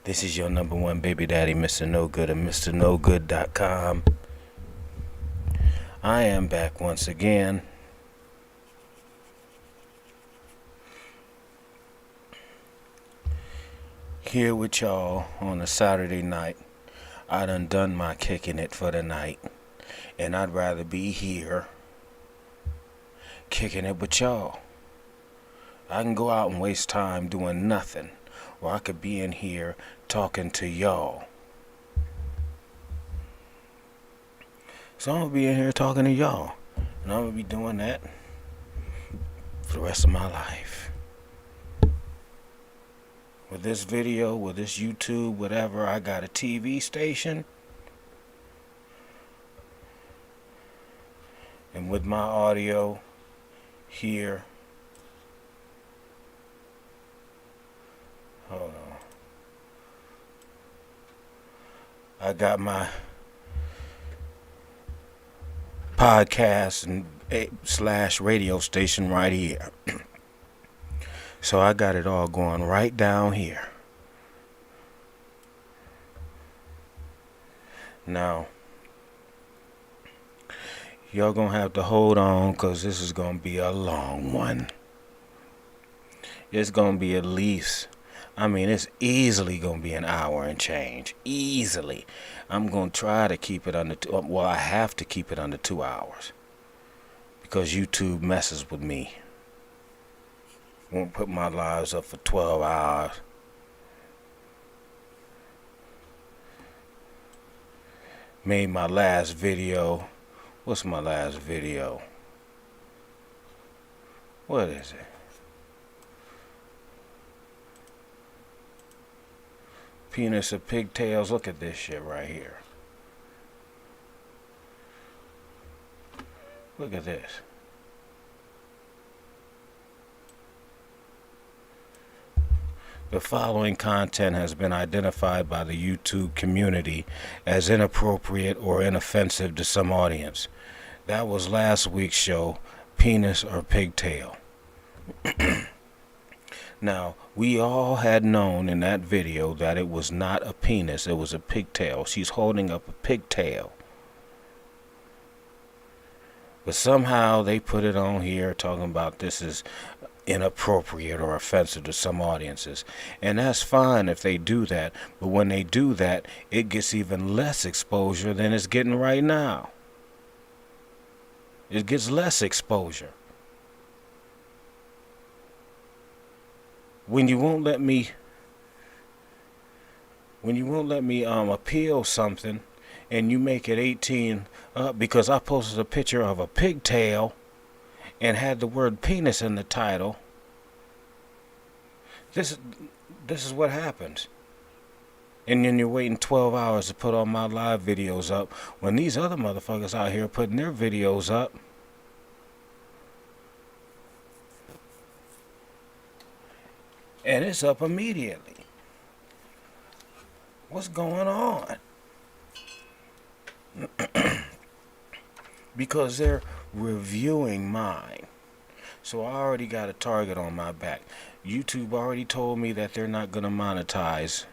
This is your number one baby daddy, Mr. No Good of MrNoGood.com. I am back once again. Here with y'all on a Saturday night. I done my kicking it for the night. And I'd rather be here kicking it with y'all. I can go out and waste time doing nothing, or I could be in here talking to y'all. So I'm going to be in here talking to y'all. And I'm going to be doing that for the rest of my life. With this video, with this YouTube, whatever, I got a TV station. And with my audio here. Hold on. I got my podcast and / radio station right here. So I got it all going right down here. Now, y'all gonna have to hold on, because this is gonna be a long one. It's gonna be at least, it's easily gonna be an hour and change. Easily. I'm gonna try to keep it under I have to keep it under 2 hours, because YouTube messes with me. Won't put my lives up for 12 hours. Made my last video. What's my last video? What is it? Penis of pigtails. Look at this shit right here. Look at this. The following content has been identified by the YouTube community as inappropriate or inoffensive to some audience. That was last week's show, Penis or Pigtail. Now, we all had known in that video that it was not a penis, it was a pigtail. She's holding up a pigtail. But somehow they put it on here talking about this is inappropriate or offensive to some audiences. And that's fine if they do that. But when they do that, it gets even less exposure than it's getting right now. It gets less exposure. When you won't let me appeal something, and you make it 18 because I posted a picture of a pigtail and had the word penis in the title. This is what happens. And then you're waiting 12 hours to put all my live videos up, when these other motherfuckers out here putting their videos up. And it's up immediately. What's going on? Because they're reviewing mine. So I already got a target on my back. YouTube already told me that they're not going to monetize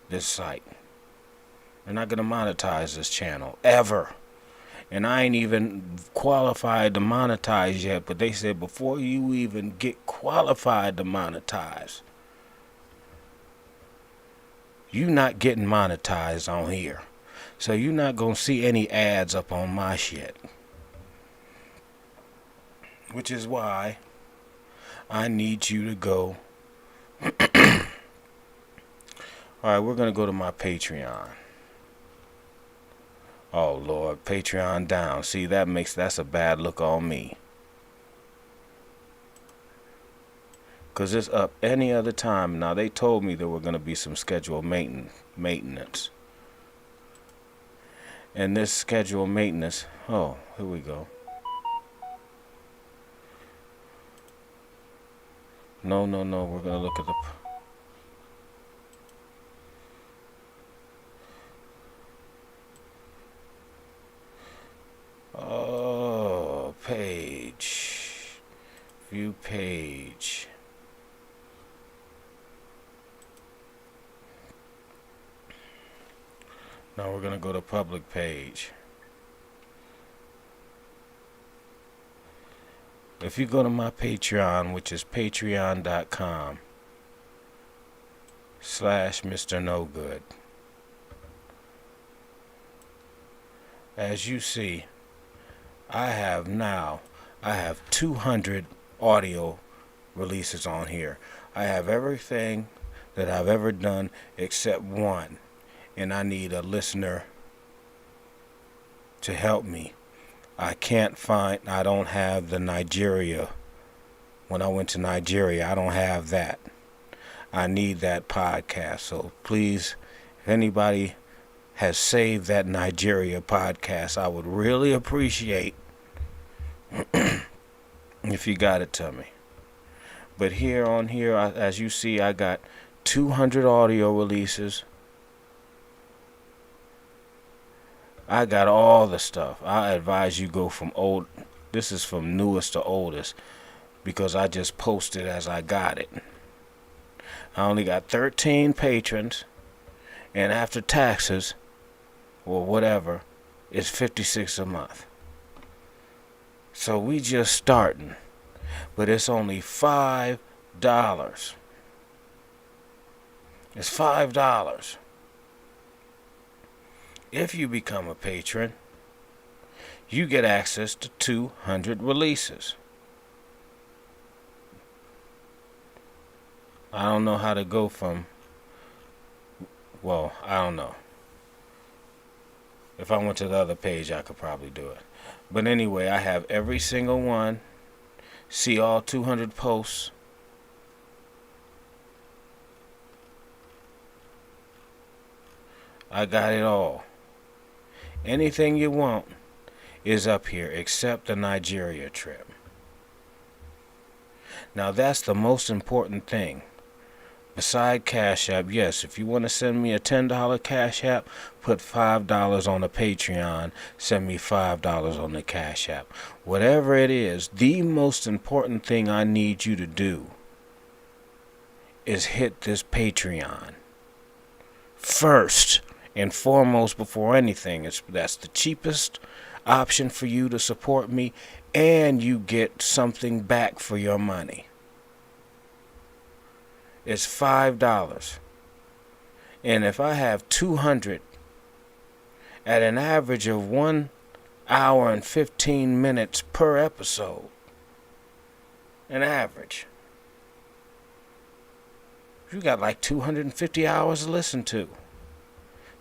this site. They're not going to monetize this channel, ever. And I ain't even qualified to monetize yet, but they said before you even get qualified to monetize, you're not getting monetized on here. So you're not going to see any ads up on my shit. Which is why I need you to go. Alright, we're going to go to my Patreon. Oh Lord, Patreon down. See, that's a bad look on me. Because it's up any other time. Now, they told me there were going to be some scheduled maintenance. And this scheduled maintenance, oh, here we go. No, we're going to look at the... Oh, page. View page. Now we're going to go to public page. If you go to my Patreon, which is patreon.com/MrNoGood, as you see, I have 200 audio releases on here. I have everything that I've ever done except one, and I need a listener to help me. I don't have the Nigeria. When I went to Nigeria, I don't have that. I need that podcast. So please, if anybody has saved that Nigeria podcast, I would really appreciate if you got it to me. But here, as you see, I got 200 audio releases. I got all the stuff. I advise you go from old. This is from newest to oldest because I just posted as I got it. I only got 13 patrons, and after taxes or whatever, it's $56 a month. So we just starting, but it's only $5. It's $5. If you become a patron, you get access to 200 releases. I don't know how to go from, well, I don't know. If I went to the other page, I could probably do it. But anyway, I have every single one. See all 200 posts. I got it all. Anything you want is up here except the Nigeria trip. Now that's the most important thing. Beside Cash App, yes, if you want to send me a $10 Cash App, put $5 on the Patreon, send me $5 on the Cash App. Whatever it is, the most important thing I need you to do is hit this Patreon first and foremost before anything. That's the cheapest option for you to support me, and you get something back for your money. It's $5. And if I have 200 at an average of 1 hour and 15 minutes per episode, an average, you got like 250 hours to listen to.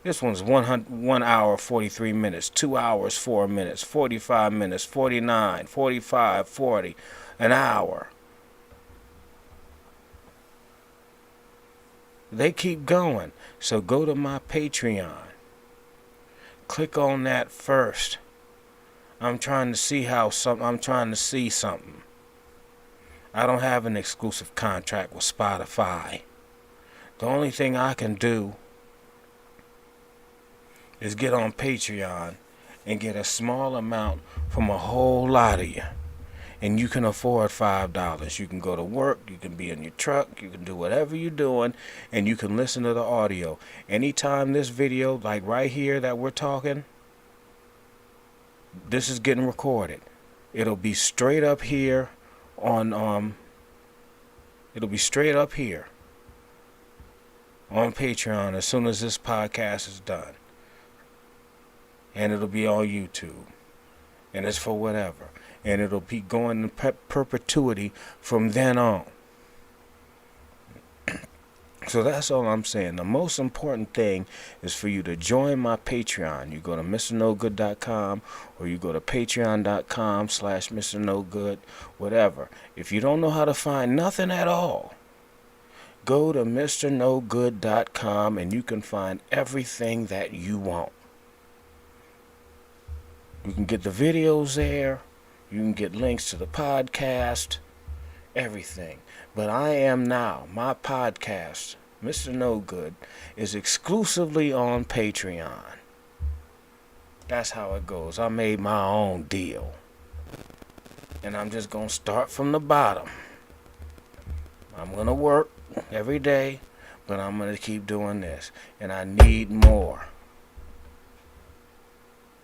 This one's 1 hour 43 minutes, 2 hours 4 minutes, 45 minutes, 49, 45, 40, an hour. They keep going. So go to my Patreon. Click on that first. I'm trying to see something. I don't have an exclusive contract with Spotify. The only thing I can do is get on Patreon and get a small amount from a whole lot of you. And you can afford $5. You can go to work, you can be in your truck, you can do whatever you're doing, and you can listen to the audio. Anytime this video, like right here that we're talking, this is getting recorded. It'll be straight up here on on Patreon as soon as this podcast is done. And it'll be on YouTube. And it's for whatever. And it'll be going in perpetuity from then on. So that's all I'm saying. The most important thing is for you to join my Patreon. You go to MrNoGood.com or you go to Patreon.com/MrNoGood, whatever. If you don't know how to find nothing at all, go to MrNoGood.com and you can find everything that you want. You can get the videos there. You can get links to the podcast, everything. But I am now, my podcast, MrNoGood, is exclusively on Patreon. That's how it goes. I made my own deal. And I'm just going to start from the bottom. I'm going to work every day, but I'm going to keep doing this. And I need more.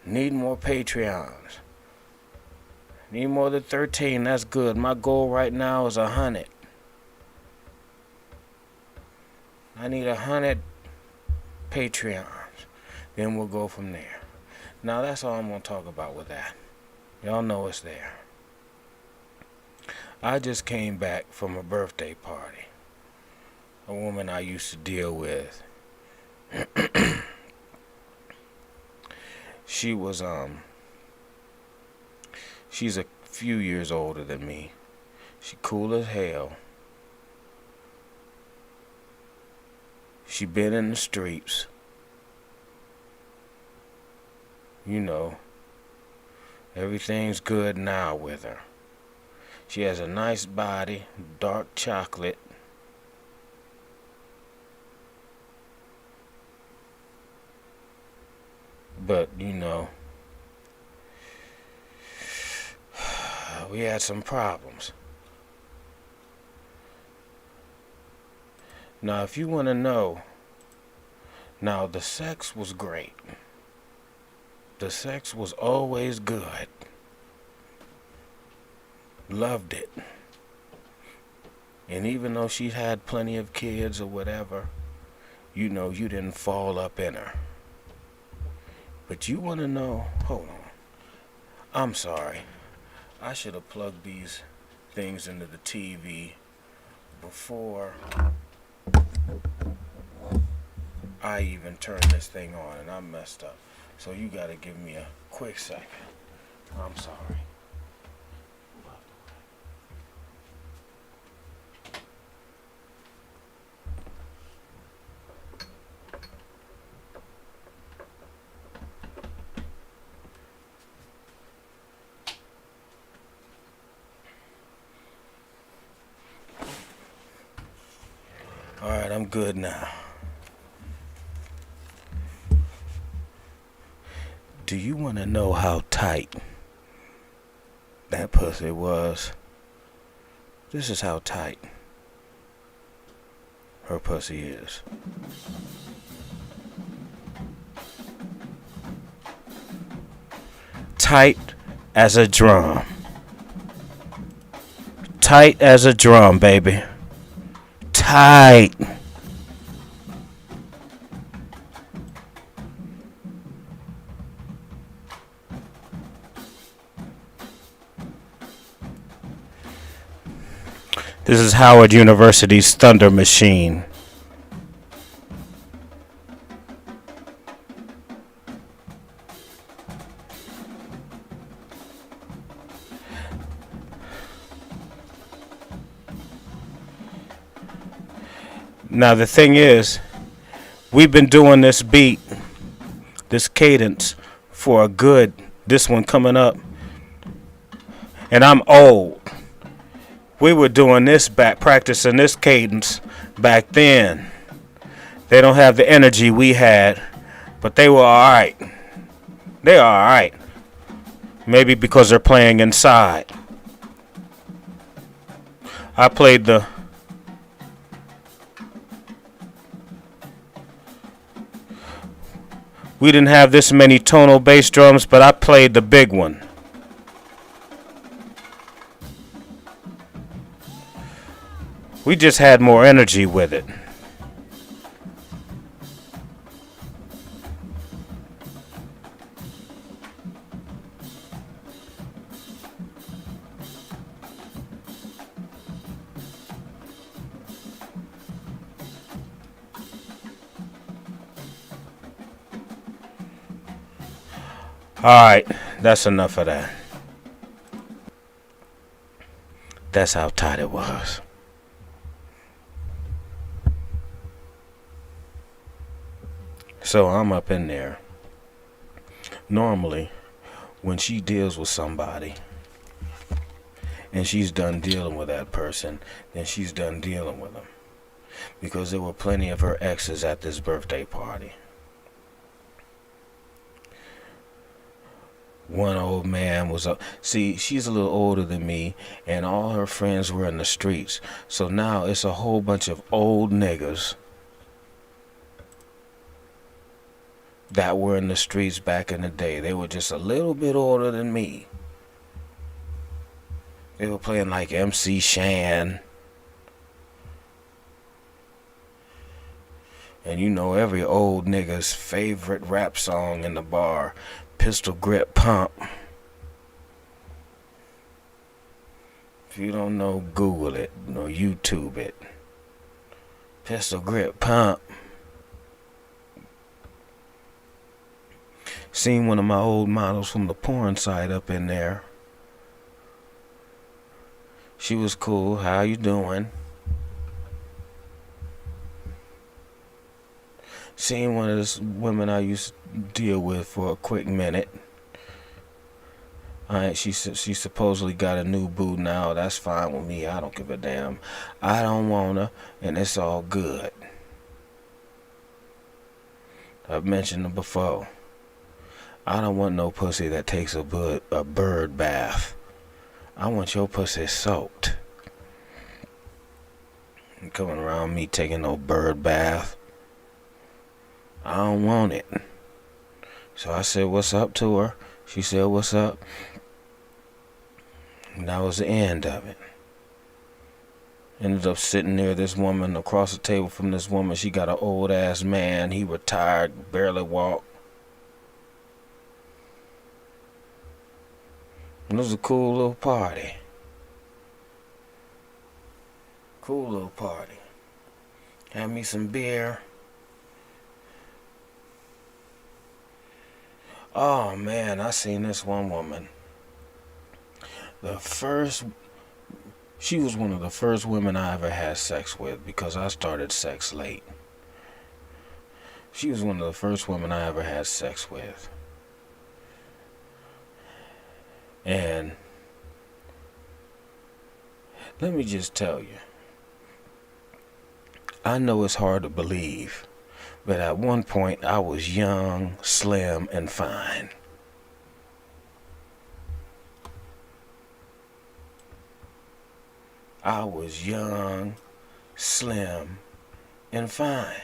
Need more Patreons. Need more than 13. That's good. My goal right now is 100. I need 100 Patreons. Then we'll go from there. Now that's all I'm going to talk about with that. Y'all know it's there. I just came back from a birthday party. A woman I used to deal with. She's a few years older than me. She cool as hell. She been in the streets. You know, everything's good now with her. She has a nice body, dark chocolate. But, you know, we had some problems. Now, if you want to know, now the sex was great. The sex was always good. Loved it. And even though she had plenty of kids or whatever, you know, you didn't fall up in her. But you want to know, hold on. I'm sorry. I should have plugged these things into the TV before I even turned this thing on, and I messed up. So you got to give me a quick second. I'm sorry. Alright, I'm good now. Do you want to know how tight that pussy was? This is how tight her pussy is. Tight as a drum. Tight as a drum, baby. Tight. This is Howard University's Thunder Machine. Now the thing is, we've been doing this beat, this cadence, for a good, this one coming up, and I'm old. We were doing this back, practicing this cadence back then. They don't have the energy we had, but they were alright. They are alright. Maybe because they're playing inside. I played the We didn't have this many tonal bass drums, but I played the big one. We just had more energy with it. Alright, that's enough of that. That's how tight it was. So I'm up in there. Normally, when she deals with somebody and she's done dealing with that person, then she's done dealing with them. Because there were plenty of her exes at this birthday party. One old man was up. See, she's a little older than me, and all her friends were in the streets. So now it's a whole bunch of old niggas that were in the streets back in the day. They were just a little bit older than me. They were playing like MC Shan. And you know every old nigga's favorite rap song in the bar, Pistol Grip Pump. If you don't know, Google it, or YouTube it. Pistol Grip Pump. Seen one of my old models from the porn site up in there. She was cool. How you doing? Seen one of those women I used to deal with for a quick minute. She supposedly got a new boo now. That's fine with me. I don't give a damn. I don't want her, and it's all good. I've mentioned it before. I don't want no pussy that takes a bird bath. I want your pussy soaked. You coming around me taking no bird bath. I don't want it. So I said, what's up to her? She said, what's up? And that was the end of it. Ended up sitting near this woman, across the table from this woman. She got an old ass man. He retired, barely walked. And it was a cool little party. Cool little party. Had me some beer. Oh man, I seen this one woman. She was one of the first women I ever had sex with because I started sex late. She was one of the first women I ever had sex with. And let me just tell you, I know it's hard to believe, but at one point I was young, slim, and fine. I was young, slim, and fine.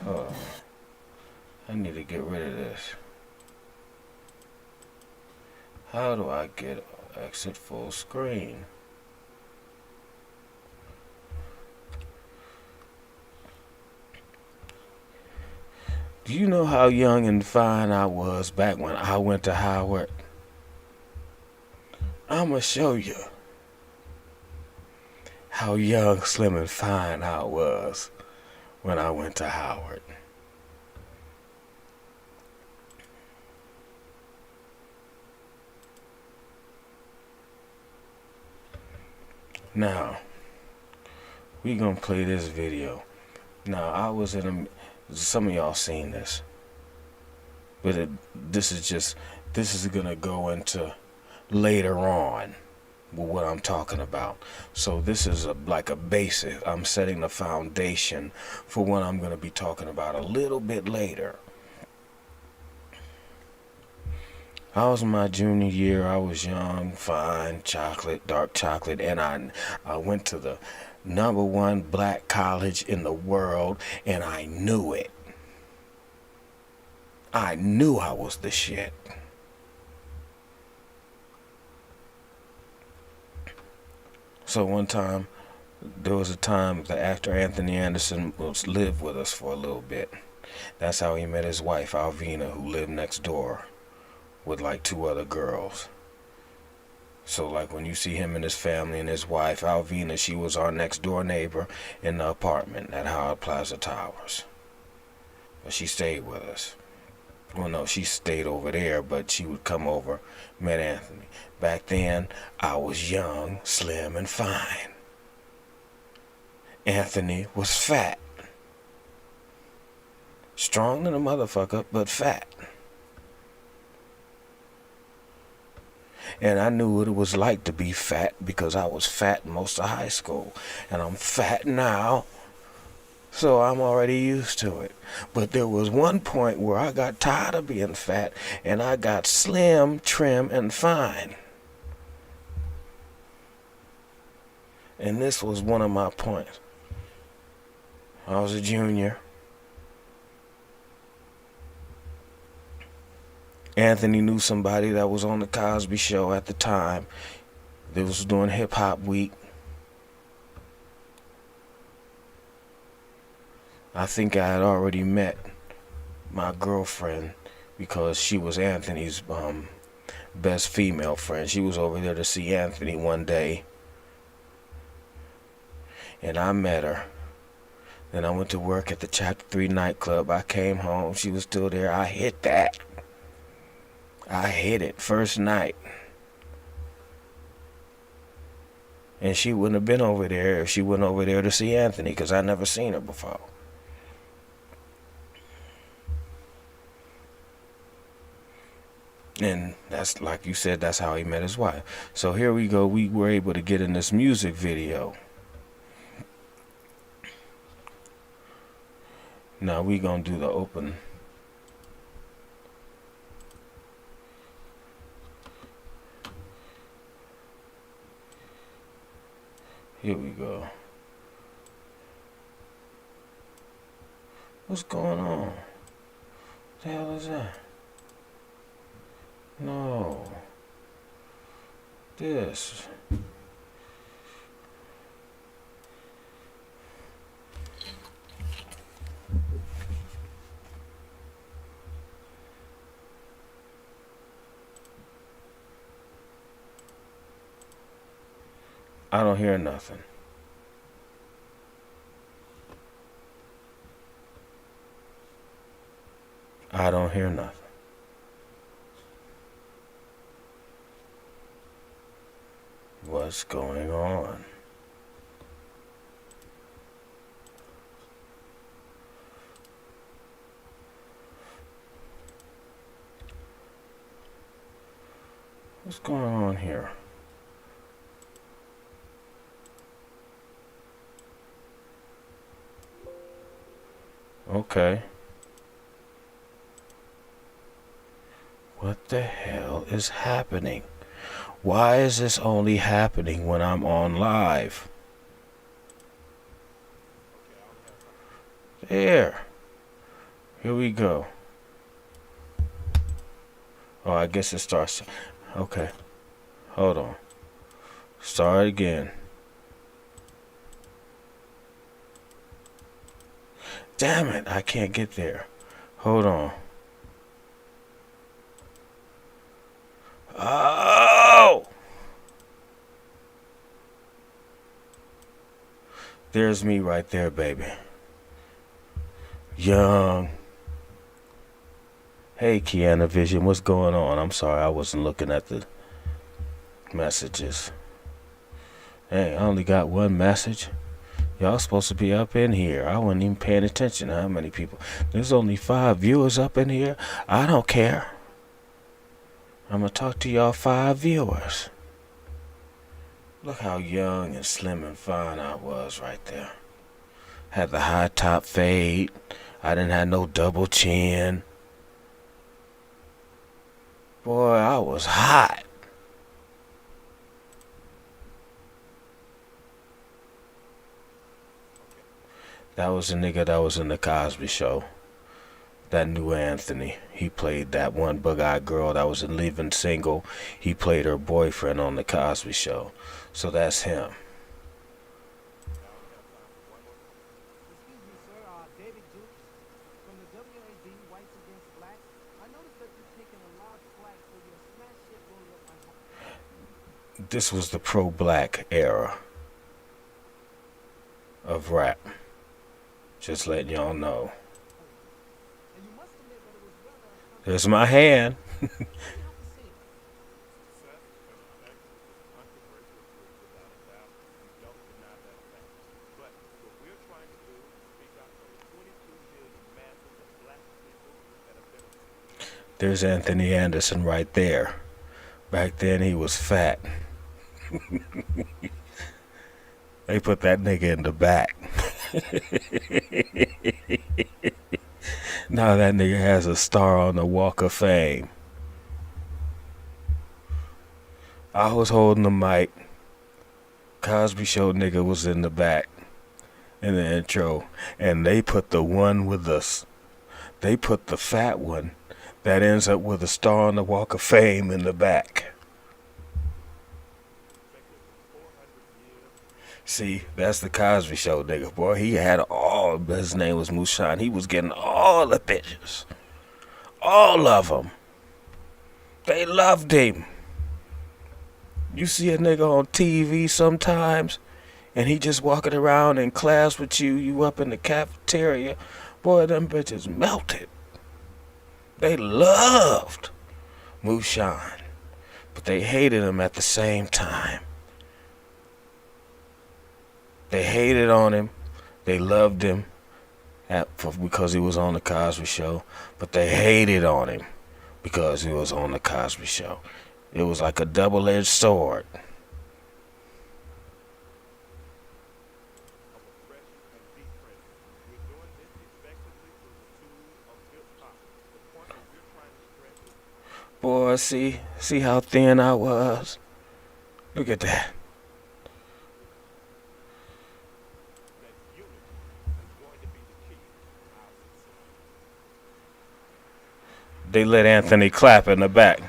Oh, I need to get rid of this. How do I get exit full screen? Do you know how young and fine I was back when I went to Howard? I'ma show you how young, slim, and fine I was when I went to Howard. Now, we gonna play this video. Now, I was in some of y'all seen this, but this is gonna go into later on with what I'm talking about. So this is like a basic. I'm setting the foundation for what I'm gonna be talking about a little bit later. I was in my junior year. I was young, fine, dark chocolate, and I went to the #1 black college in the world, and I knew it. I knew I was the shit. So one time, there was a time the actor Anthony Anderson lived with us for a little bit. That's how he met his wife, Alvina, who lived next door with like 2 other girls. So like when you see him and his family and his wife, Alvina, she was our next door neighbor in the apartment at Howard Plaza Towers. But she stayed with us. Well, no, she stayed over there, but she would come over, met Anthony. Back then, I was young, slim, and fine. Anthony was fat. Strong than a motherfucker, but fat. And I knew what it was like to be fat because I was fat most of high school. And I'm fat now, so I'm already used to it. But there was one point where I got tired of being fat and I got slim, trim, and fine. And this was one of my points. I was a junior. Anthony knew somebody that was on the Cosby Show at the time. They was doing Hip Hop Week. I think I had already met my girlfriend because she was Anthony's best female friend. She was over there to see Anthony one day, and I met her. Then I went to work at the Chapter 3 nightclub. I came home. She was still there. I hit that. I hit it first night. And she wouldn't have been over there if she went over there to see Anthony, because I never seen her before. And that's, like you said, that's how he met his wife. So here we go. We were able to get in this music video. Now we gonna do the open. Here we go. What's going on? What the hell is that? No. This. I don't hear nothing. I don't hear nothing. What's going on? What's going on here? Okay. What the hell is happening? Why is this only happening when I'm on live? There. Here we go. Oh, I guess it starts. Okay. Hold on. Start again. Damn it, I can't get there. Hold on. Oh! There's me right there, baby. Young. Hey, Kiana Vision, what's going on? I'm sorry, I wasn't looking at the messages. Hey, I only got one message. Y'all supposed to be up in here. I wasn't even paying attention to how many people. There's only 5 viewers up in here. I don't care. I'm going to talk to y'all 5 viewers. Look how young and slim and fine I was right there. Had the high top fade. I didn't have no double chin. Boy, I was hot. That was the nigga that was in the Cosby Show. That new Anthony. He played that one bug-eyed girl that was in Living Single. He played her boyfriend on the Cosby Show. So that's him. This was the pro-black era of rap. Just letting y'all know. There's my hand. There's Anthony Anderson right there. Back then he was fat. They put that nigga in the back. Now that nigga has a star on the Walk of Fame. I was holding the mic. Cosby Show nigga was in the back. in the intro, and they put the one with they put the fat one that ends up with a star on the Walk of Fame in the back. See, that's the Cosby Show, nigga, boy. He had all, his name was Mushan. He was getting all the bitches. All of them. They loved him. You see a nigga on TV sometimes, and he just walking around in class with you, you up in the cafeteria. Boy, them bitches melted. They loved Mushan, but they hated him at the same time. They hated on him. They loved him because he was on the Cosby Show, but they hated on him because he was on the Cosby Show. It was like a double-edged sword. Boy, see how thin I was? Look at that. They let Anthony clap in the back.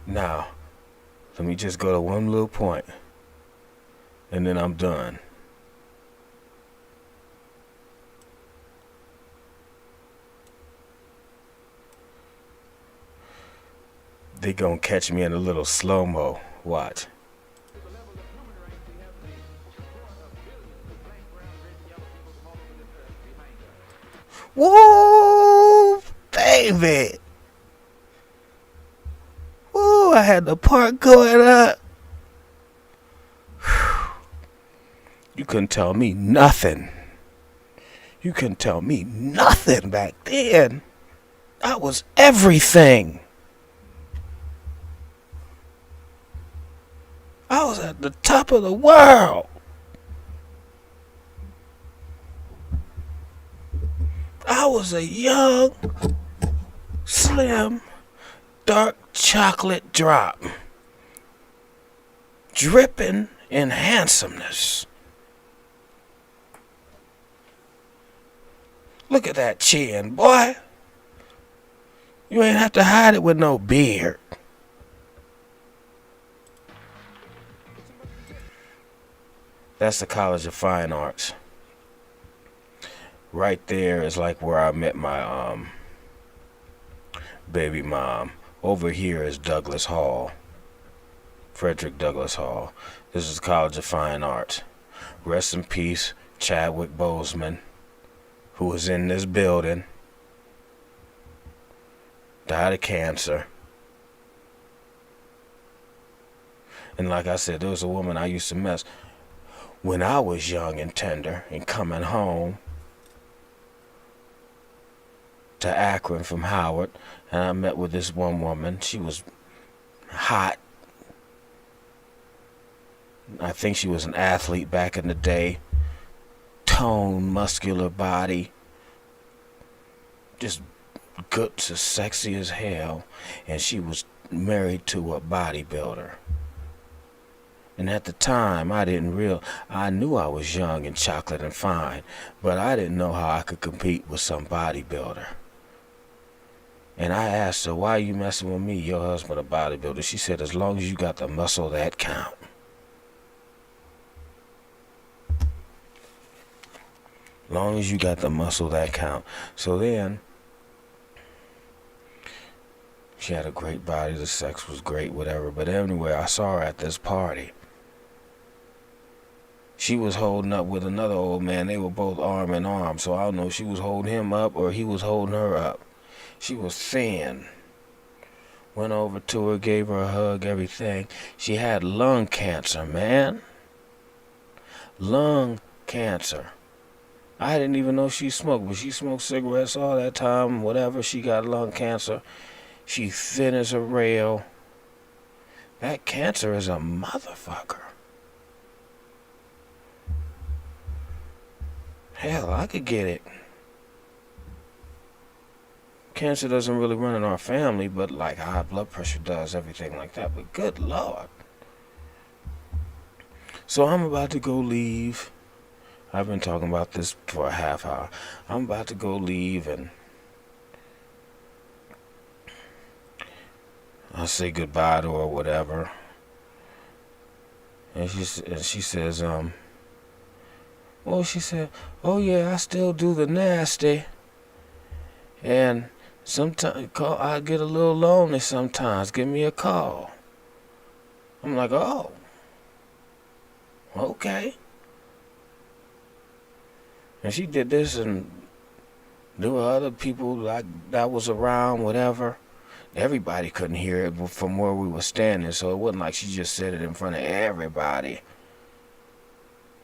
Now, let me just go to one little point, and then I'm done. They gonna catch me in a little slow-mo. Watch. Woo, baby. Woo, I had the part going up. You couldn't tell me nothing. You couldn't tell me nothing back then. I was everything. I was at the top of the world. I was a young, slim, dark chocolate drop, dripping in handsomeness. Look at that chin, boy. You ain't have to hide it with no beard. That's the College of Fine Arts. Right there is like where I met my baby mom. Over here is Douglas Hall, Frederick Douglass Hall. This is the College of Fine Arts. Rest in peace, Chadwick Boseman, who was in this building, died of cancer. And like I said, there was a woman I used to mess when I was young and tender and coming home to Akron from Howard, and I met with this one woman. She was hot. I think she was an athlete back in the day. Toned, muscular body. Just good to sexy as hell. And she was married to a bodybuilder. And at the time, I knew I was young and chocolate and fine, but I didn't know how I could compete with some bodybuilder. And I asked her, why are you messing with me? Your husband a bodybuilder. She said, as long as you got the muscle, that count. Long as you got the muscle, that count. So then, she had a great body. The sex was great, whatever. But anyway, I saw her at this party. She was holding up with another old man. They were both arm in arm. So I don't know if she was holding him up or he was holding her up. She was thin. Went over to her, gave her a hug, everything. She had lung cancer, man. Lung cancer. I didn't even know she smoked, but she smoked cigarettes all that time, whatever. She got lung cancer. She thin as a rail. That cancer is a motherfucker. Hell, I could get it. Cancer doesn't really run in our family, but like high blood pressure does, everything like that. But good Lord. So I'm about to go leave. I've been talking about this for a half hour. I'm about to go leave, and I say goodbye to her or whatever. And she says, well, she said, oh yeah, I still do the nasty. And sometimes I get a little lonely sometimes. Give me a call. I'm like, oh, okay. And she did this, and there were other people like that was around, whatever. Everybody couldn't hear it from where we were standing, so it wasn't like she just said it in front of everybody.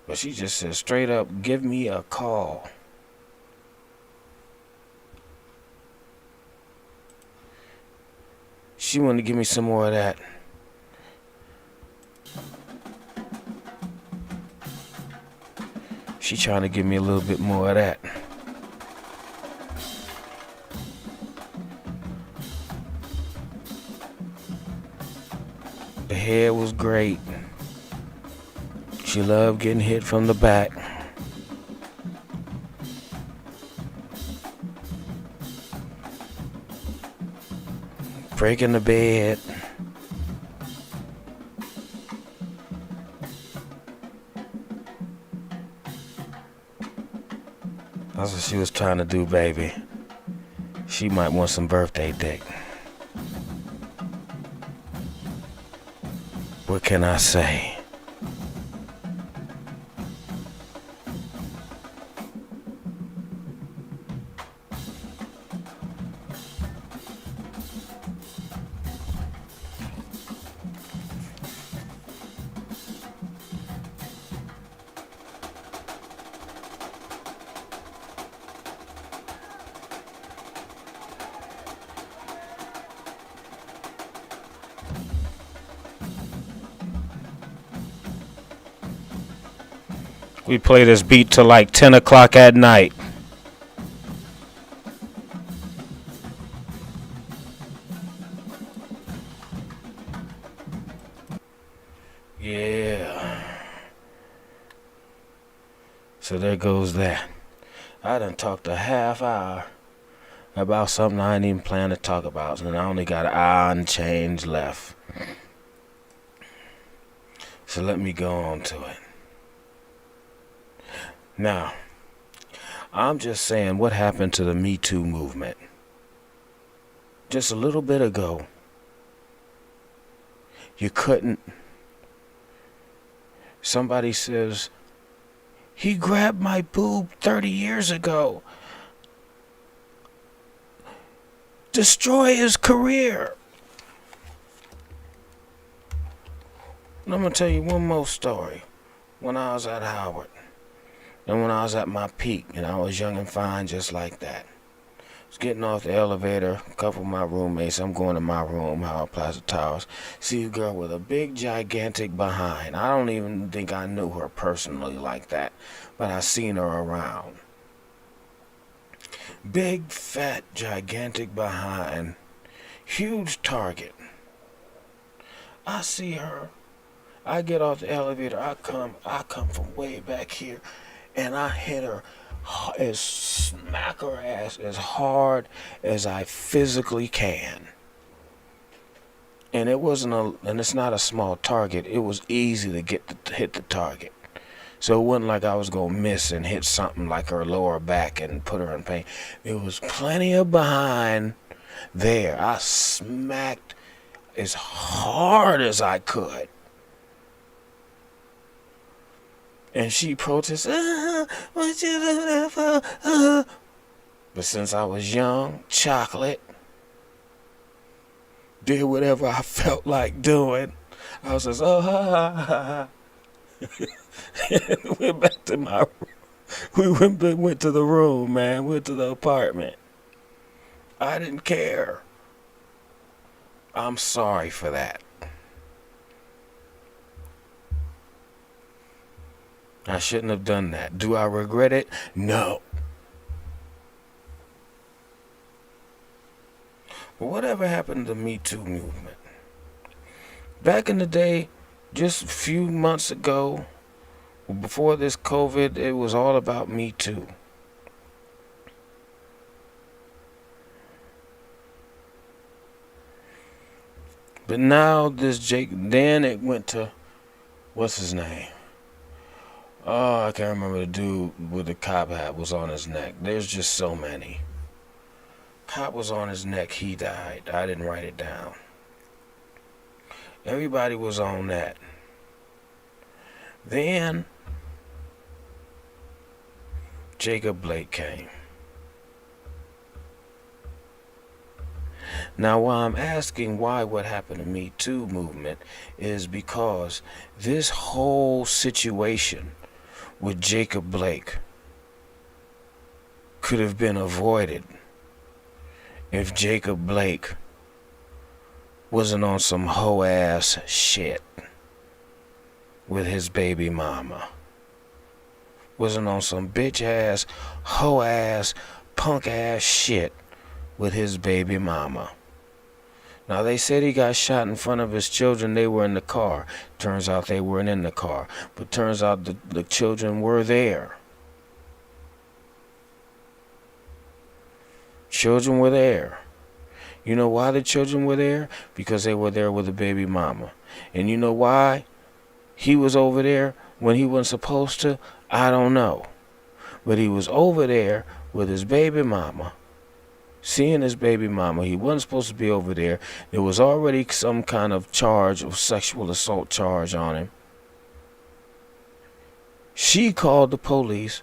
But she just said straight up, give me a call. She wanted to give me some more of that. She trying to give me a little bit more of that. The hair was great. She loved getting hit from the back. Breaking the bed. That's what she was trying to do, baby. She might want some birthday dick. What can I say? We play this beat till like 10 o'clock at night. Yeah. So there goes that. I done talked a half hour about something I ain't even plan to talk about, and I only got an hour and change left. So let me go on to it. Now, I'm just saying what happened to the Me Too movement. Just a little bit ago, you couldn't. Somebody says, he grabbed my boob 30 years ago. Destroy his career. And I'm going to tell you one more story. When I was at Howard, and when I was at my peak, and I was young and fine just like that. I was getting off the elevator, a couple of my roommates, I'm going to my room, Howard Plaza Towers, see a girl with a big, gigantic behind. I don't even think I knew her personally like that, but I seen her around. Big, fat, gigantic behind, huge target. I see her. I get off the elevator, I come from way back here, and I hit her, smack her ass as hard as I physically can. And and it's not a small target. It was easy to hit the target. So it wasn't like I was gonna miss and hit something like her lower back and put her in pain. There was plenty of behind there. I smacked as hard as I could. And she protested, what you do that for? But since I was young, chocolate, did whatever I felt like doing. I was just, oh, ha, ha, ha, ha. Went back to my room. We went to the room, man. Went to the apartment. I didn't care. I'm sorry for that. I shouldn't have done that. Do I regret it? No. But whatever happened to the Me Too movement? Back in the day, Just a few months ago, before this COVID, it was all about Me Too. But now this Jake, then it went to, what's his name? Oh, I can't remember the dude with the cop hat was on his neck. There's just so many. Cop was on his neck, he died. I didn't write it down. Everybody was on that. Then Jacob Blake came. Now, why I'm asking why what happened to Me Too movement is because this whole situation with Jacob Blake could have been avoided if Jacob Blake wasn't on some hoe ass shit with his baby mama. Wasn't on some bitch ass, hoe ass, punk ass shit with his baby mama. Now, they said he got shot in front of his children. They were in the car. Turns out they weren't in the car. But turns out the children were there. Children were there. You know why the children were there? Because they were there with the baby mama. And you know why he was over there when he wasn't supposed to? I don't know. But he was over there with his baby mama, seeing his baby mama. He wasn't supposed to be over there. There was already some kind of charge of sexual assault charge on him. She called the police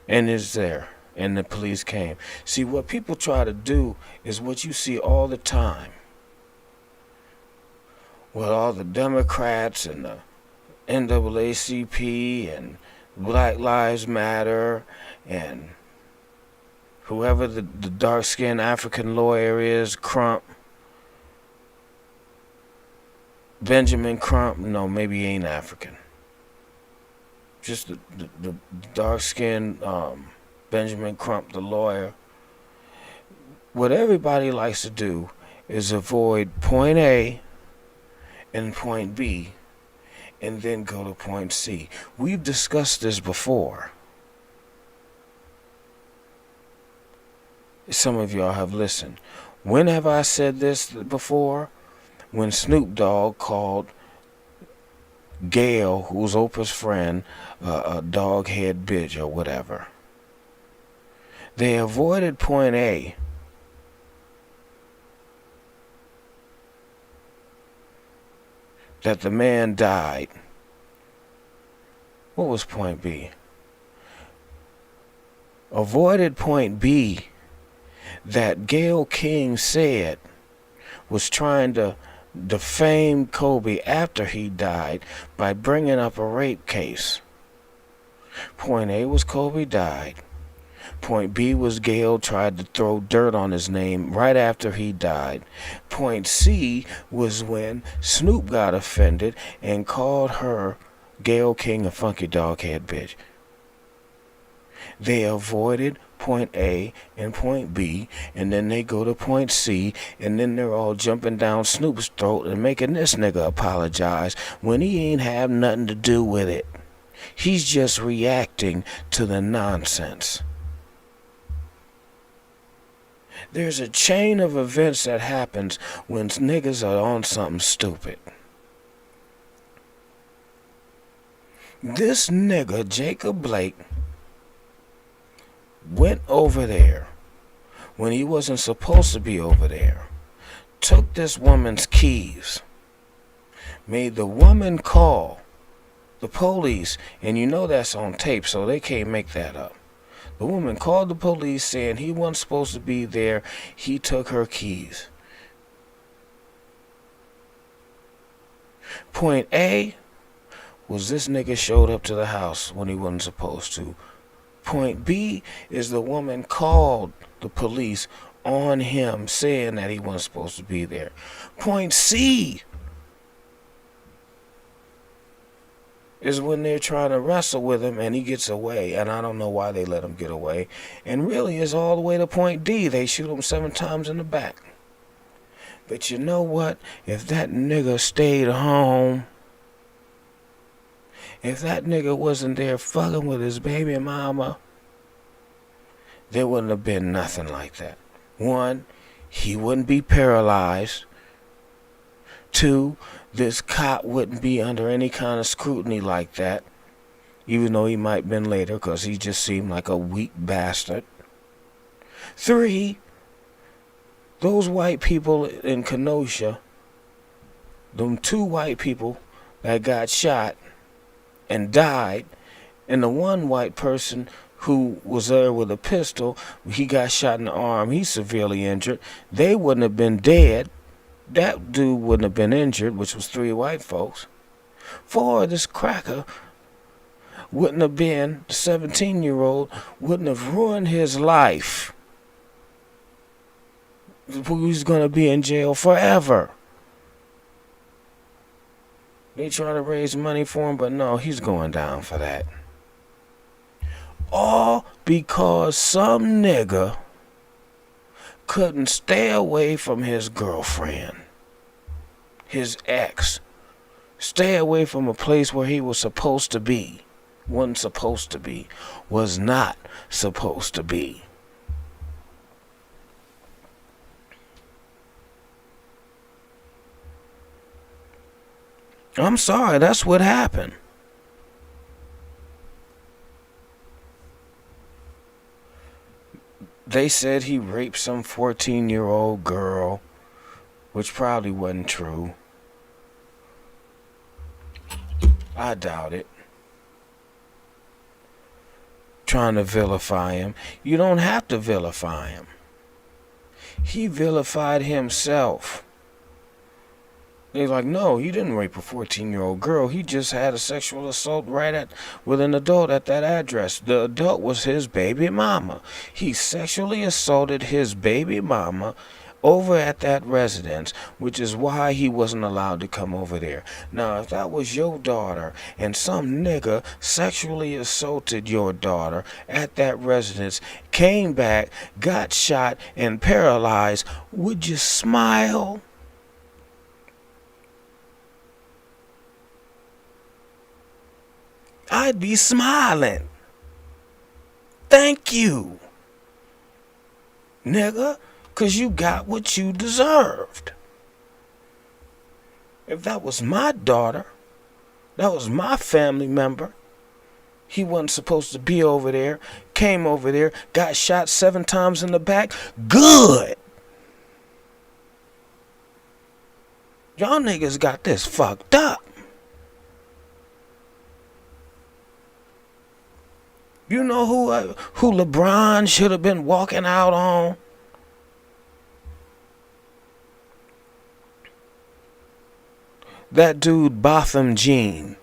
and is there. And the police came. See, what people try to do is what you see all the time with all the Democrats and the NAACP and Black Lives Matter and whoever the dark-skinned African lawyer is, Crump, Benjamin Crump. No, maybe he ain't African. Just the dark-skinned Benjamin Crump, the lawyer. What everybody likes to do is avoid point A and point B and then go to point C. We've discussed this before. Some of y'all have listened. When have I said this before? When Snoop Dogg called Gail, who's Oprah's friend, a dog head bitch or whatever. They avoided point A. That the man died. What was point B? Avoided point B. That Gayle King said was trying to defame Kobe after he died by bringing up a rape case. Point A was Kobe died. Point B was Gayle tried to throw dirt on his name right after he died. Point C was when Snoop got offended and called her, Gayle King, a funky dog head bitch. They avoided point A and point B, and then they go to point C, and then they're all jumping down Snoop's throat and making this nigga apologize when he ain't have nothing to do with it. He's just reacting to the nonsense. There's a chain of events that happens when niggas are on something stupid. This nigga, Jacob Blake, went over there when he wasn't supposed to be over there, took this woman's keys, made the woman call the police, and you know that's on tape, so they can't make that up. The woman called the police saying he wasn't supposed to be there. He took her keys. Point A was this nigga showed up to the house when he wasn't supposed to. Point B is the woman called the police on him saying that he wasn't supposed to be there. Point C is when they're trying to wrestle with him and he gets away, and I don't know why they let him get away. And really it's all the way to point D. They shoot him 7 times in the back. But you know what? If that nigga stayed home If that nigga wasn't there fucking with his baby mama, there wouldn't have been nothing like that. One, he wouldn't be paralyzed. Two, this cop wouldn't be under any kind of scrutiny like that, even though he might have been later, because he just seemed like a weak bastard. Three, those white people in Kenosha, them 2 white people that got shot and died, and the one white person who was there with a pistol, he got shot in the arm, he's severely injured. They wouldn't have been dead. That dude wouldn't have been injured, which was 3 white folks. 4, this cracker wouldn't have been, the 17-year-old wouldn't have ruined his life. He's going to be in jail forever. They try to raise money for him, but no, he's going down for that. All because some nigga couldn't stay away from his girlfriend, his ex. Stay away from a place where he was supposed to be. Wasn't supposed to be. Was not supposed to be. I'm sorry, that's what happened. They said he raped some 14-year-old girl, which probably wasn't true. I doubt it. Trying to vilify him. You don't have to vilify him. He vilified himself. They're like, no, he didn't rape a 14-year-old girl. He just had a sexual assault with an adult at that address. The adult was his baby mama. He sexually assaulted his baby mama over at that residence, which is why he wasn't allowed to come over there. Now, if that was your daughter and some nigga sexually assaulted your daughter at that residence, came back, got shot, and paralyzed, would you smile? I'd be smiling. Thank you, nigga, 'cause you got what you deserved. If that was my daughter, that was my family member, he wasn't supposed to be over there, came over there, got shot 7 times in the back, good. Y'all niggas got this fucked up. You know who LeBron should have been walking out on? That dude Botham Jean.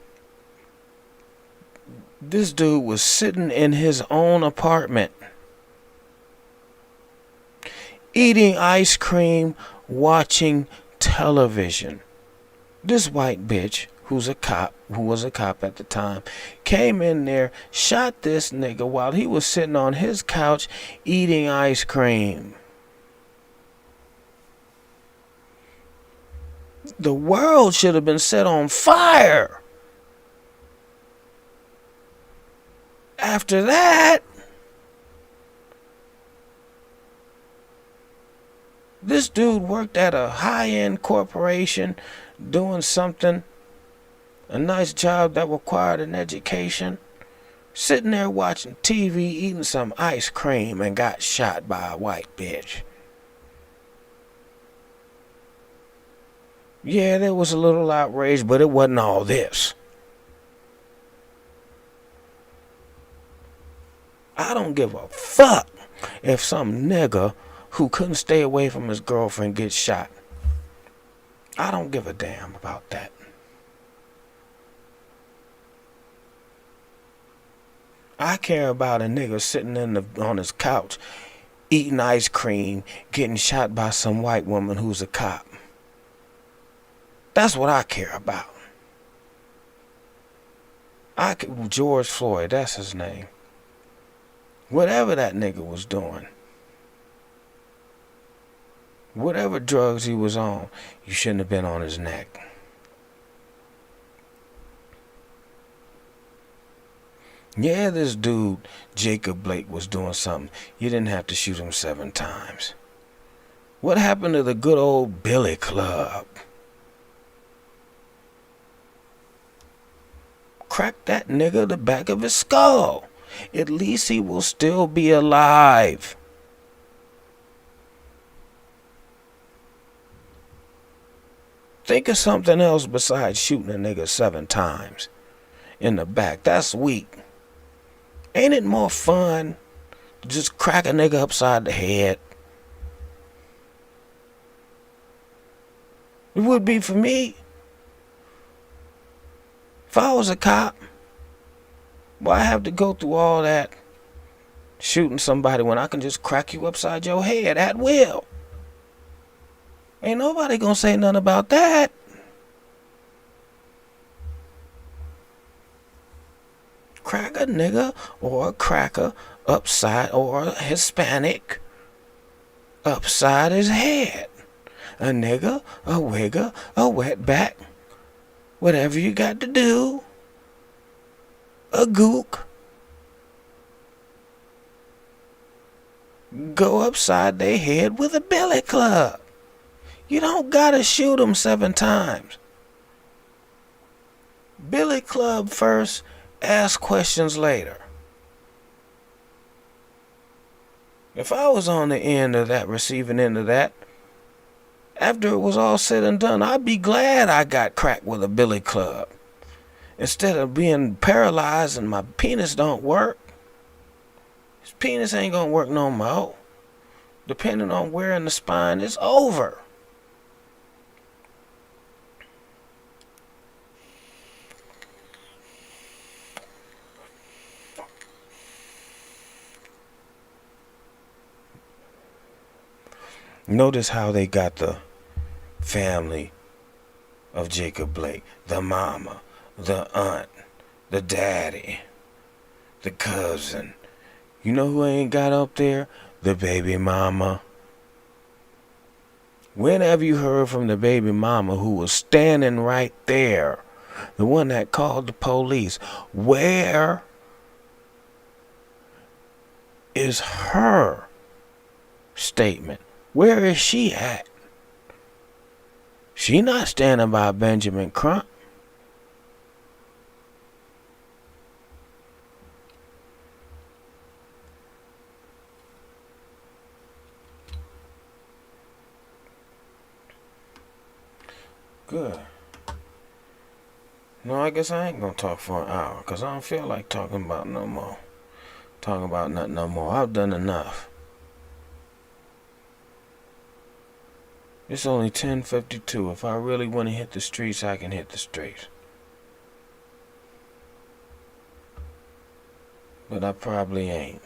This dude was sitting in his own apartment, eating ice cream, watching television. This white bitch, who was a cop at the time, came in there, shot this nigga while he was sitting on his couch eating ice cream. The world should have been set on fire. After that, this dude worked at a high-end corporation doing something, a nice job that required an education, sitting there watching TV, eating some ice cream, and got shot by a white bitch. Yeah, there was a little outrage, but it wasn't all this. I don't give a fuck if some nigga who couldn't stay away from his girlfriend gets shot. I don't give a damn about that. I care about a nigga sitting on his couch, eating ice cream, getting shot by some white woman who's a cop. That's what I care about. George Floyd, that's his name. Whatever that nigga was doing, whatever drugs he was on, you shouldn't have been on his neck. Yeah, this dude, Jacob Blake, was doing something. You didn't have to shoot him 7 times. What happened to the good old Billy Club? Crack that nigga the back of his skull. At least he will still be alive. Think of something else besides shooting a nigga 7 times in the back. That's weak. Ain't it more fun to just crack a nigga upside the head? It would be for me. If I was a cop, why have to go through all that shooting somebody when I can just crack you upside your head at will? Ain't nobody gonna say nothing about that. Crack a nigga or a cracker upside, or a Hispanic upside his head. A nigga, a wigger, a wetback, whatever you got to do. A gook. Go upside their head with a billy club. You don't gotta shoot them 7 times. Billy club first, ask questions later. If I was on the end of that, receiving end of that, after it was all said and done, I'd be glad I got cracked with a billy club. Instead of being paralyzed and my penis don't work. His penis ain't gonna work no more. Depending on where in the spine, it's over. Notice how they got the family of Jacob Blake, the mama, the aunt, the daddy, the cousin. You know who ain't got up there? The baby mama. When have you heard from the baby mama who was standing right there? The one that called the police. Where is her statement? Where is she at? She not standing by Benjamin Crump. Good. No, I guess I ain't gonna talk for an hour, because I don't feel like talking about no more. Talking about nothing no more. I've done enough. It's only 10:52. If I really want to hit the streets, I can hit the streets. But I probably ain't.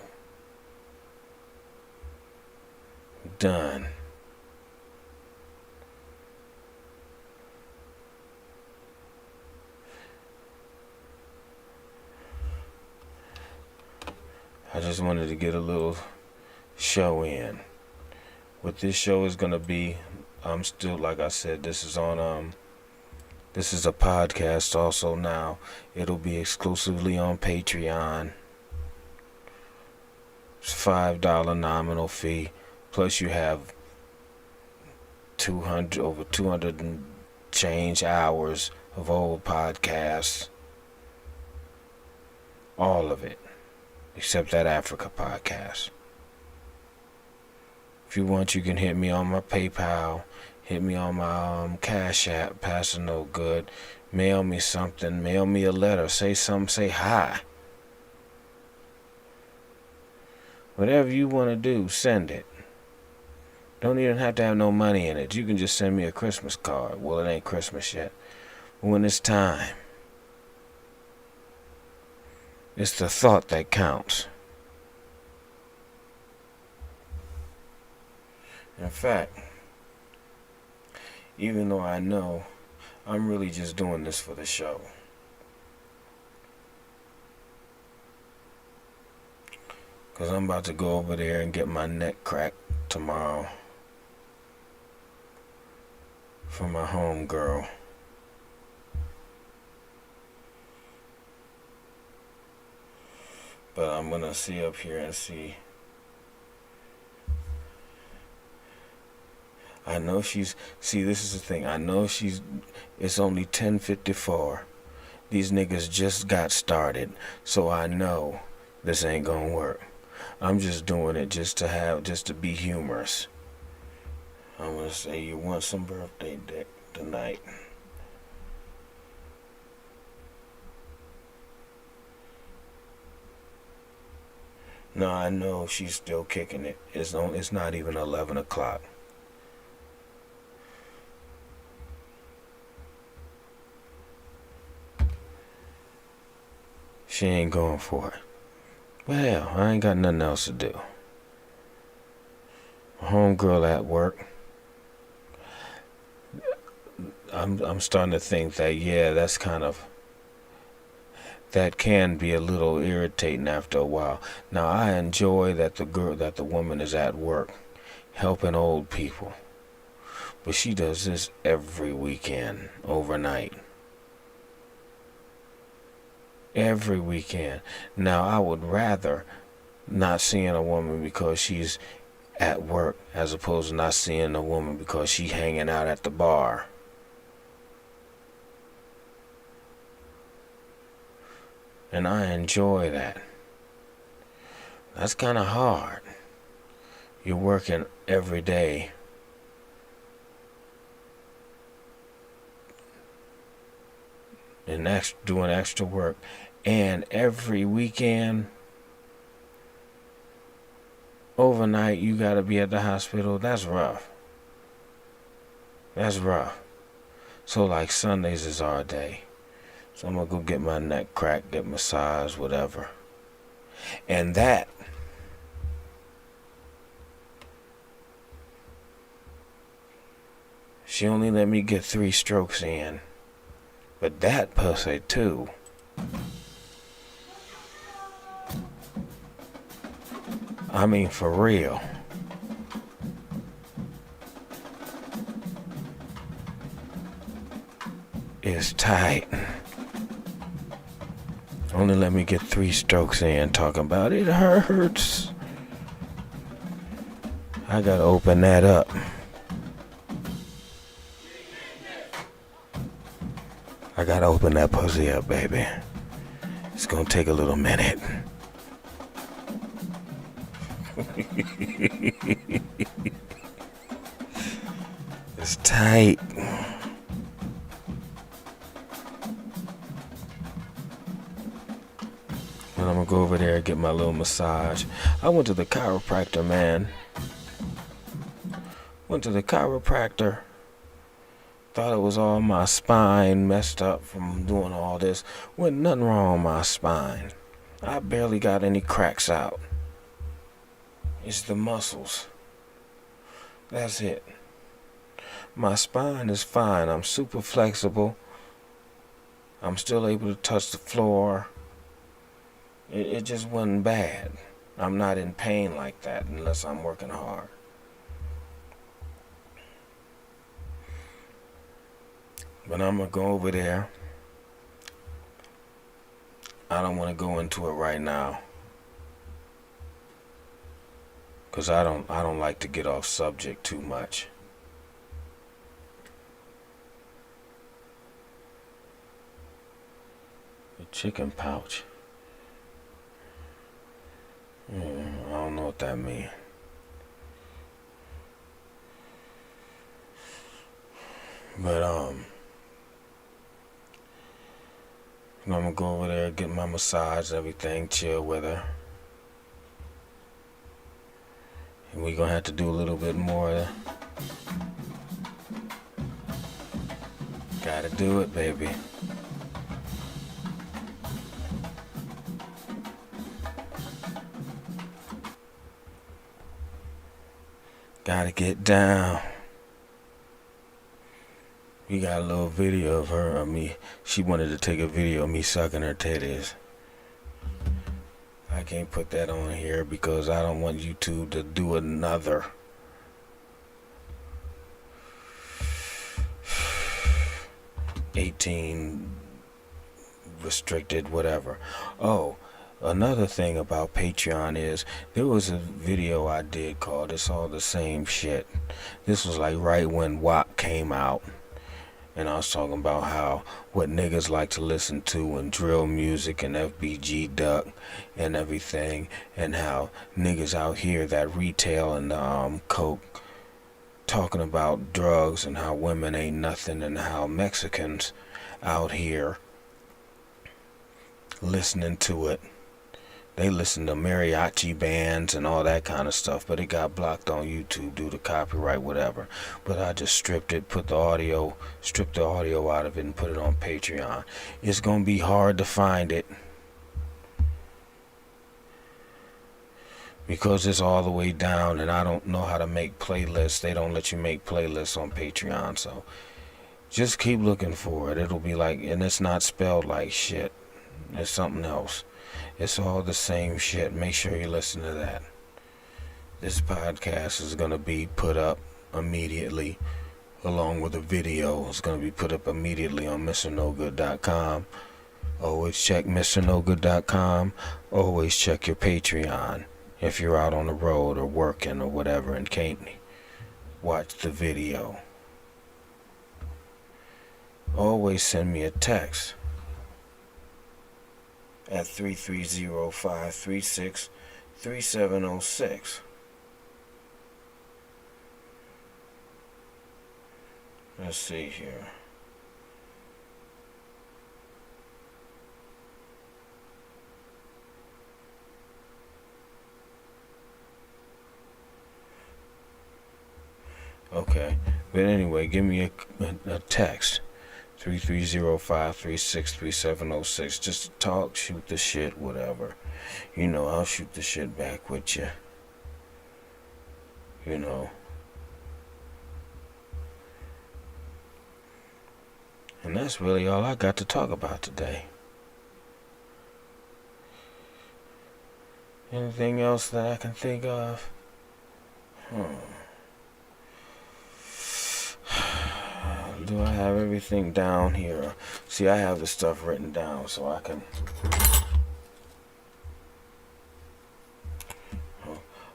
Done. I just wanted to get a little show in. What this show is gonna be, I'm still, like I said, this is on this is a podcast also now. It'll be exclusively on Patreon. It's $5 nominal fee. Plus you have 200 and change hours of old podcasts. All of it. Except that Africa podcast. If you want, you can hit me on my PayPal. Hit me on my Cash App, PastorNoGood. Mail me something. Mail me a letter. Say something. Say hi. Whatever you want to do, send it. Don't even have to have no money in it. You can just send me a Christmas card. Well, it ain't Christmas yet. But when it's time. It's the thought that counts. In fact, even though I know I'm really just doing this for the show, because I'm about to go over there and get my neck cracked tomorrow for my homegirl. But I'm gonna see up here and see. I know she's. See, this is the thing. I know she's. It's only 10:54. These niggas just got started, so I know this ain't gonna work. I'm just doing it just to be humorous. I'm gonna say, you want some birthday dick tonight? No, I know she's still kicking it. It's not even 11 o'clock. She ain't going for it. Well, I ain't got nothing else to do. Homegirl at work. I'm starting to think that, yeah, that can be a little irritating after a while. Now, I enjoy that the woman is at work helping old people, but she does this every weekend, overnight. Every weekend. Now, I would rather not seeing a woman because she's at work as opposed to not seeing a woman because she's hanging out at the bar. And I enjoy that. That's kind of hard. You're working every day. And doing extra work. And every weekend, overnight, you gotta be at the hospital. That's rough. That's rough. So like Sundays is our day. So I'm gonna go get my neck cracked, get massaged, whatever. And that she only let me get 3 strokes in. But that pussy too. I mean, for real. It's tight. Only let me get 3 strokes in, talking about it hurts. I gotta open that up. I gotta open that pussy up, baby. It's gonna take a little minute. It's tight. And I'm gonna go over there and get my little massage. I went to the chiropractor, man. Went to the chiropractor. Thought it was all my spine messed up from doing all this. Wasn't nothing wrong with my spine. I barely got any cracks out. It's the muscles. That's it. My spine is fine. I'm super flexible. I'm still able to touch the floor. It just wasn't bad. I'm not in pain like that unless I'm working hard. But I'm gonna go over there. I don't want to go into it right now, cause I don't like to get off subject too much. The chicken pouch. I don't know what that means. But I'm gonna go over there, get my massage and everything, chill with her. And we're gonna have to do a little bit more. Gotta do it, baby. Gotta get down. We got a little video of her, of me. She wanted to take a video of me sucking her titties. I can't put that on here because I don't want YouTube to do another. '18 restricted, whatever. Oh, Another thing about Patreon is there was a video I did called "It's All the Same Shit." This was like right when WAP came out, and I was talking about how what niggas like to listen to and drill music and FBG Duck and everything, and how niggas out here that retail and coke talking about drugs and how women ain't nothing, and how Mexicans out here listening to it. They listen to mariachi bands and all that kind of stuff, but it got blocked on YouTube due to copyright, whatever. But I just stripped the audio out of it and put it on Patreon. It's gonna be hard to find it because it's all the way down, and I don't know how to make playlists. They don't let you make playlists on Patreon, so just keep looking for it. It'll be like, and it's not spelled like shit. It's something else. It's all the same shit. Make sure you listen to that. This podcast is going to be put up immediately along with a video. It's going to be put up immediately on MrNoGood.com. Always check MrNoGood.com. Always check your Patreon if you're out on the road or working or whatever and can't watch the video. Always send me a text at 330-536-3706. Let's see here. Okay, but anyway, give me a text. 330-536-3706. Just talk, shoot the shit, whatever. You know, I'll shoot the shit back with you. You know. And that's really all I got to talk about today. Anything else that I can think of? Do I have everything down here? See, I have the stuff written down so I can...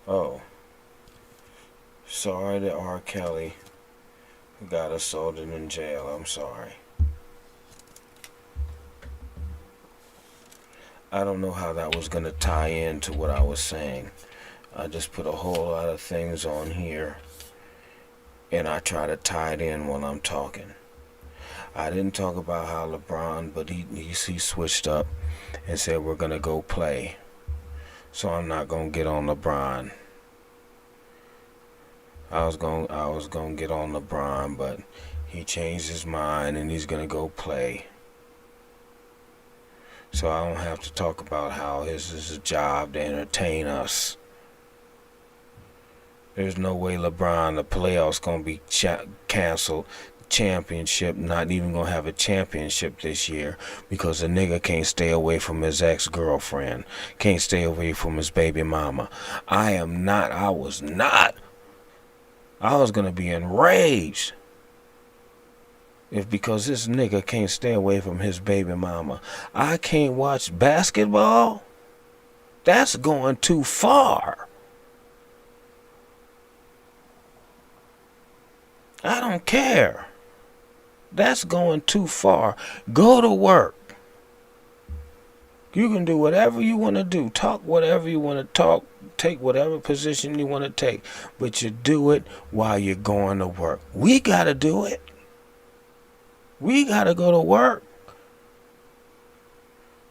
Oh. Sorry to R. Kelly, who got assaulted in jail. I'm sorry. I don't know how that was going to tie into what I was saying. I just put a whole lot of things on here, and I try to tie it in while I'm talking. I didn't talk about how LeBron, but he switched up and said we're going to go play. So I'm not going to get on LeBron. I was going to get on LeBron, but he changed his mind and he's going to go play. So I don't have to talk about how his is a job to entertain us. There's no way LeBron, the playoffs, going to be canceled. Championship, not even going to have a championship this year because the nigga can't stay away from his ex-girlfriend. Can't stay away from his baby mama. I was going to be enraged if because this nigga can't stay away from his baby mama. I can't watch basketball? That's going too far. I don't care. That's going too far. Go to work. You can do whatever you want to do. Talk whatever you want to talk. Take whatever position you want to take. But you do it while you're going to work. We got to do it. We got to go to work.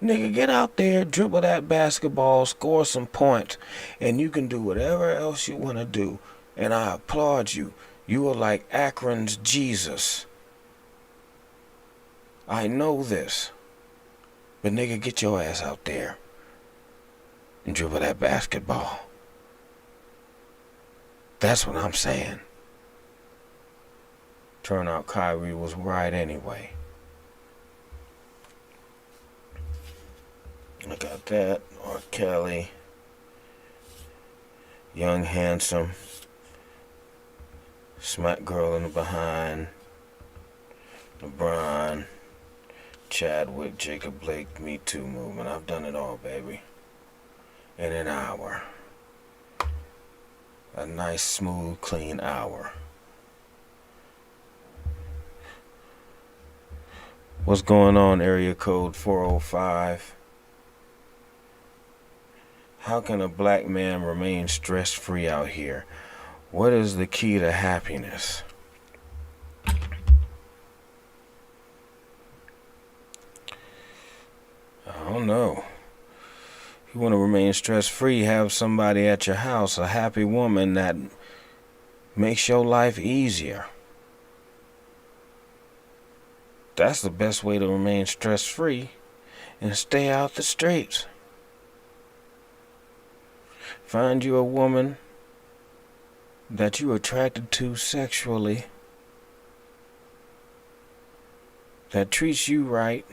Nigga, get out there, dribble that basketball, score some points, and you can do whatever else you want to do. And I applaud you. You are like Akron's Jesus. I know this. But nigga, get your ass out there and dribble that basketball. That's what I'm saying. Turn out Kyrie was right anyway. I got that. R. Kelly. Young, handsome. Smack girl in the behind. LeBron. Chadwick, Jacob Blake, Me Too movement. I've done it all, baby. in an hour. A nice, smooth, clean hour. What's going on, area code 405? How can a black man remain stress-free out here? What is the key to happiness? I don't know. If you want to remain stress-free, have somebody at your house, a happy woman that makes your life easier. That's the best way to remain stress-free and stay out the streets. Find you a woman that you're attracted to sexually, that treats you right,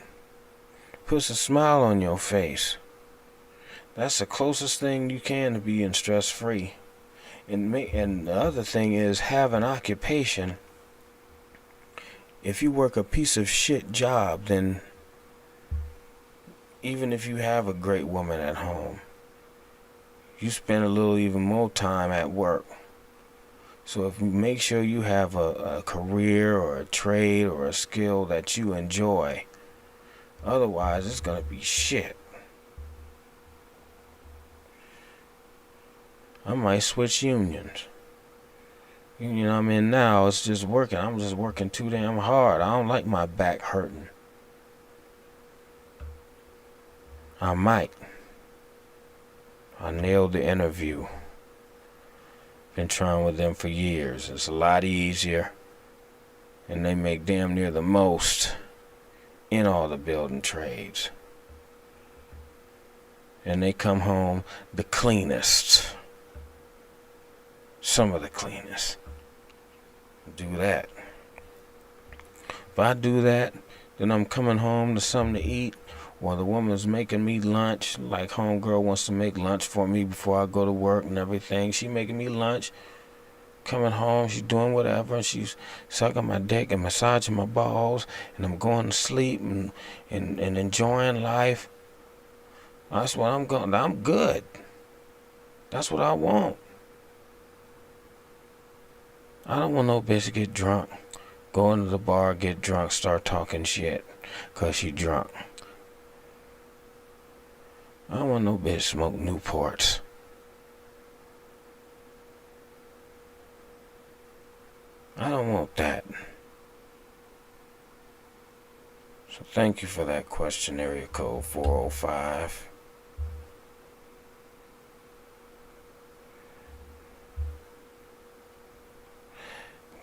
puts a smile on your face. That's the closest thing you can to being stress-free. And the other thing is, have an occupation. If you work a piece of shit job, then even if you have a great woman at home, you spend a little even more time at work. So if you make sure you have a career or a trade or a skill that you enjoy, otherwise it's gonna be shit. I might switch unions. You know what I mean? Now it's just working. I'm just working too damn hard. I don't like my back hurting. I might. I nailed the interview. Been trying with them for years. It's a lot easier. And they make damn near the most in all the building trades. And they come home the cleanest. Some of the cleanest. Do that. If I do that, then I'm coming home to something to eat, or the woman's making me lunch, like homegirl wants to make lunch for me before I go to work and everything. She making me lunch, coming home, she's doing whatever, and she's sucking my dick and massaging my balls, and I'm going to sleep and enjoying life. That's what I'm going. I'm good. That's what I want. I don't want no bitch to get drunk, go into the bar, get drunk, start talking shit, 'cause she drunk. I don't want no bitch to smoke Newports. I don't want that. So thank you for that question, area code 405.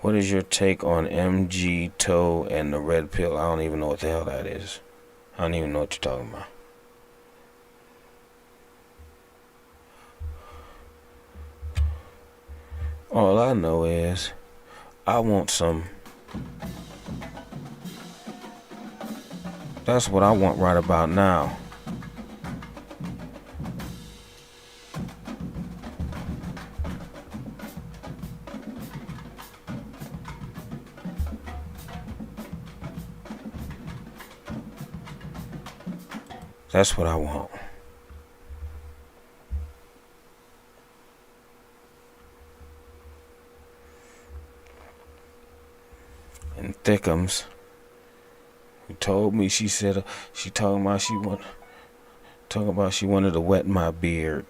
What is your take on MG Toe and the red pill? I don't even know what the hell that is. I don't even know what you're talking about. All I know is I want some. That's what I want right about now. That's what I want. And Thickums, who told me, she said, she talking about she wanted to wet my beard.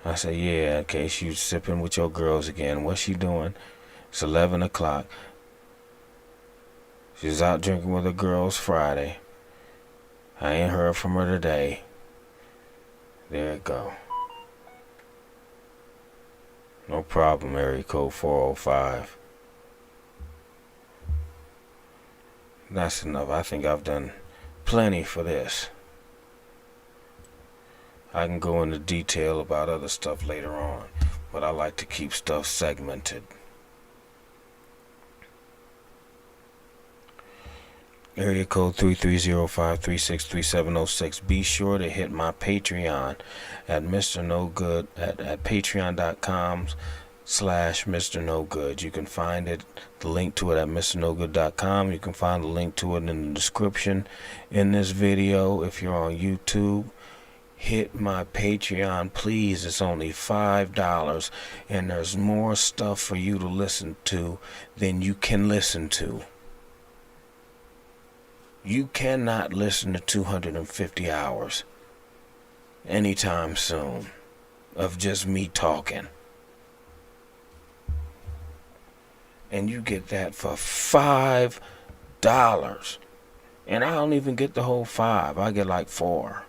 I said, yeah, okay, she was sipping with your girls again. What's she doing? It's 11 o'clock. She's out drinking with her girls Friday. I ain't heard from her today. There it go. No problem, area code 405. That's enough. I think I've done plenty for this. I can go into detail about other stuff later on, but I like to keep stuff segmented. Area code 330-536-3706. Be sure to hit my Patreon at MrNoGood at patreon.com/MrNoGood. You can find it, the link to it at MrNoGood.com. You can find the link to it in the description in this video. If you're on YouTube, hit my Patreon, please. It's only $5, and there's more stuff for you to listen to than you can listen to. You cannot listen to 250 hours anytime soon of just me talking. And you get that for $5. And I don't even get the whole 5. I get like 4.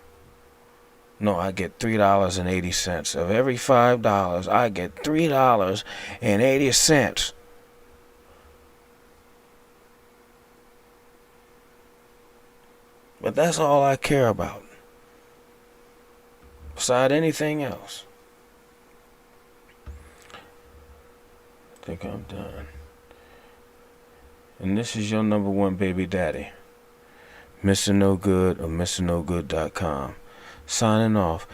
No, I get $3.80. Of every $5, I get $3.80. But that's all I care about. Beside anything else. I think I'm done. And this is your number one baby daddy, MrNoGood of MrNoGood.com. Signing off.